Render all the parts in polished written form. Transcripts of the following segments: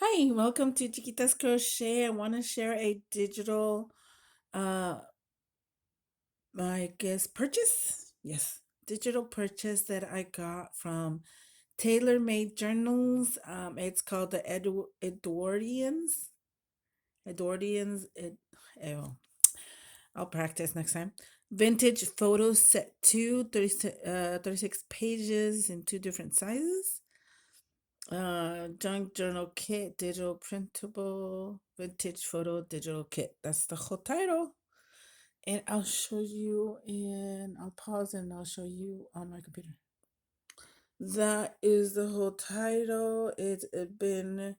Hi, welcome to Chiquitas Crochet. I want to share a digital, uh, I guess, purchase. Yes, digital purchase that I got from Tailor Made Journals. It's called the Edwardians. Edwardians. Oh, I'll practice next time. Vintage photo set 36 pages in two different sizes. Junk journal kit, digital printable, vintage photo digital kit. That's the whole title. And I'll show you I'll pause and I'll show you on my computer. That is the whole title. It's been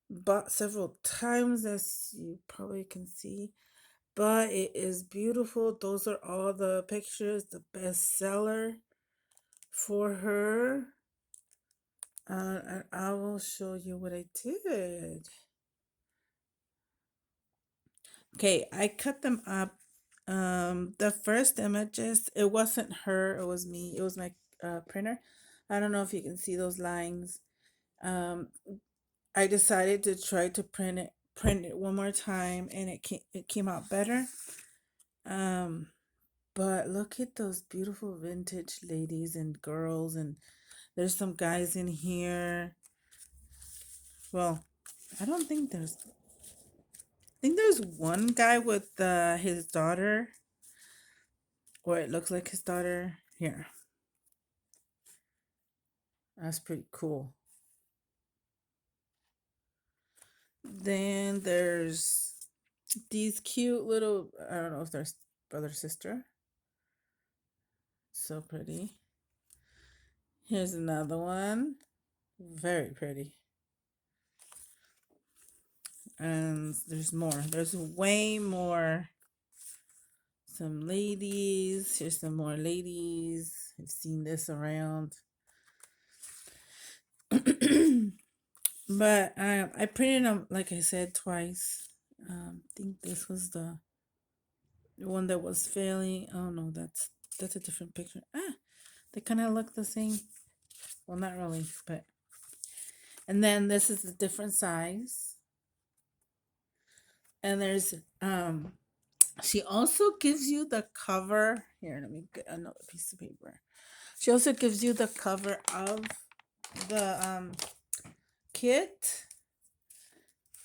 bought several times, as you probably can see, but it is beautiful. Those are all the pictures, the bestseller for her. And I will show you what I did. Okay, I cut them up. The first images, it wasn't her, it was me. It was my printer. I don't know if you can see those lines. Um, I decided to try to print it one more time, and it came out better. Um, but look at those beautiful vintage ladies and girls, and there's some guys in here. Well, I don't think there's. I think there's one guy with his daughter, or it looks like his daughter. Here, that's pretty cool. Then there's these cute little, I don't know if they're brother sister. So pretty. Here's another one. Very pretty. And there's more. There's way more. Some ladies. Here's some more ladies. I've seen this around. But I printed them, like I said, twice. I think this was the one that was failing. Oh no, that's a different picture. They kind of look the same. Well, not really, but. And then this is a different size. And there's she also gives you the cover. Here, let me get another piece of paper. She also gives you the cover of the kit.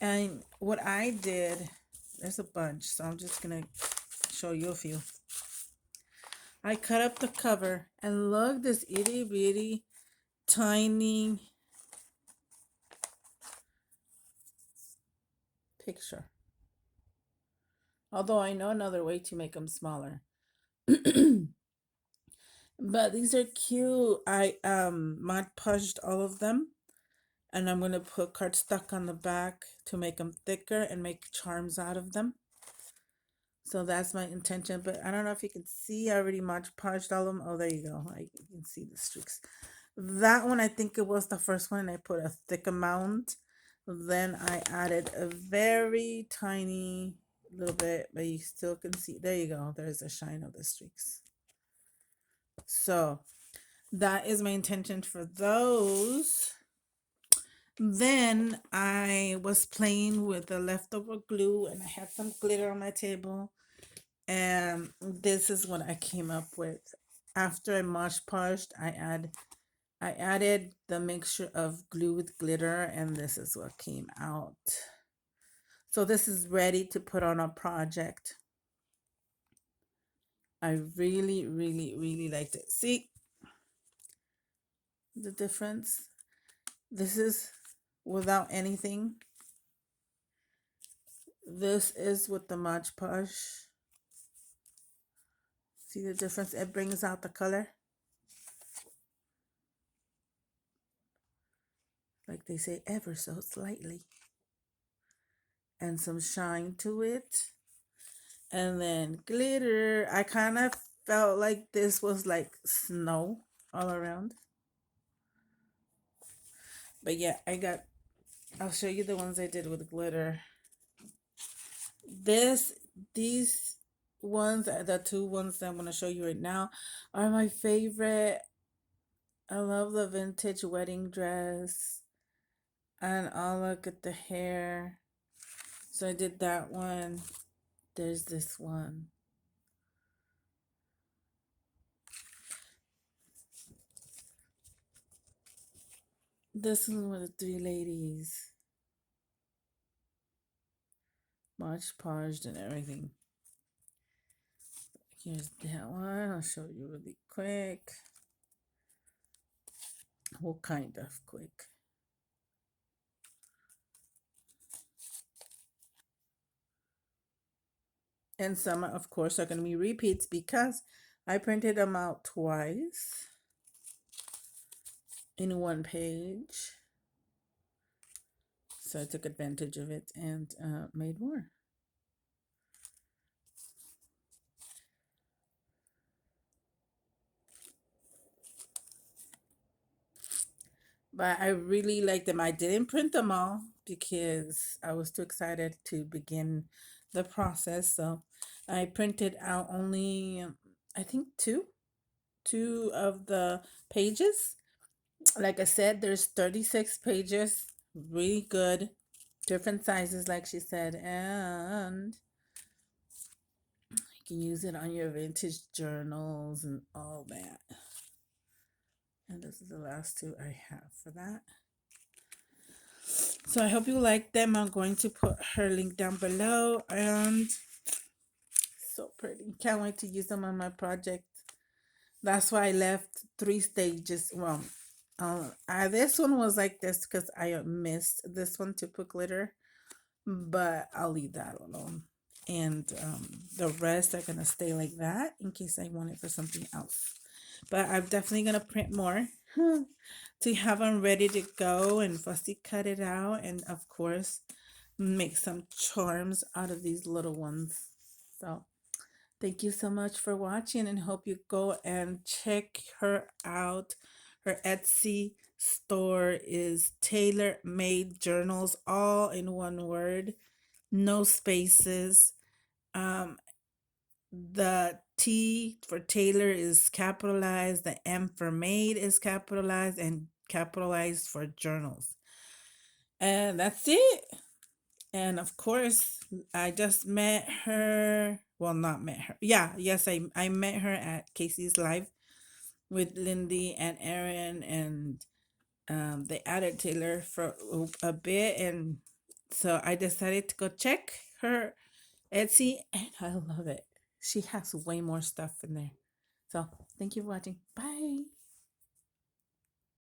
And what I did, there's a bunch, so I'm just gonna show you a few. I cut up the cover, and look, this itty bitty tiny picture. Although I know another way to make them smaller. But these are cute. I Mod Podged all of them, and I'm gonna put cardstock on the back to make them thicker and make charms out of them. So that's my intention. But I don't know if you can see. I already Mod Podged all of them. Oh, there you go. You can see the streaks. That one, I think it was the first one. I put a thick amount. Then I added a very tiny little bit, but you still can see. There you go. There's a shine of the streaks. So that is my intention for those. Then I was playing with the leftover glue, and I had some glitter on my table. And this is what I came up with. After I Mod Podged, I added the mixture of glue with glitter, and this is what came out. So this is ready to put on a project. I really, really, really liked it. See the difference? This is without anything. This is with the Mod Podge. See the difference? It brings out the color. Like they say, ever so slightly. And some shine to it. And then glitter. I kind of felt like this was like snow all around. But yeah, I'll show you the ones I did with glitter. These ones, the two ones that I'm going to show you right now, are my favorite. I love the vintage wedding dress. And I'll look at the hair. So I did that one. There's this one. This one with the three ladies. Much polished and everything. Here's that one. I'll show you really quick. Well, kind of quick. And some, of course, are going to be repeats because I printed them out twice in one page. So I took advantage of it and made more. But I really like them. I didn't print them all because I was too excited to begin the process. So I printed out only, I think, two of the pages. Like I said, there's 36 pages, really good, different sizes, like she said, and you can use it on your vintage journals and all that. And this is the last two I have for that. So I hope you like them. I'm going to put her link down below, and so pretty. Can't wait to use them on my project. That's why I left 3 stages. Well, this one was like this because I missed this one to put glitter, but I'll leave that alone. And the rest are gonna stay like that in case I want it for something else. But I'm definitely gonna print more to have them ready to go and fussy cut it out, and of course make some charms out of these little ones. So thank you so much for watching, and hope you go and check her out. Her Etsy store is Tailor Made Journals, all in one word, no spaces. Um, the T for Taylor is capitalized, the M for made is capitalized, and capitalized for journals. And that's it. And of course, I just met her. Well, not met her. Yeah, yes, I met her at Casey's Live with Lindy and Aaron, and they added Taylor for a bit. And so I decided to go check her Etsy, and I love it. She has way more stuff in there. So thank you for watching. Bye.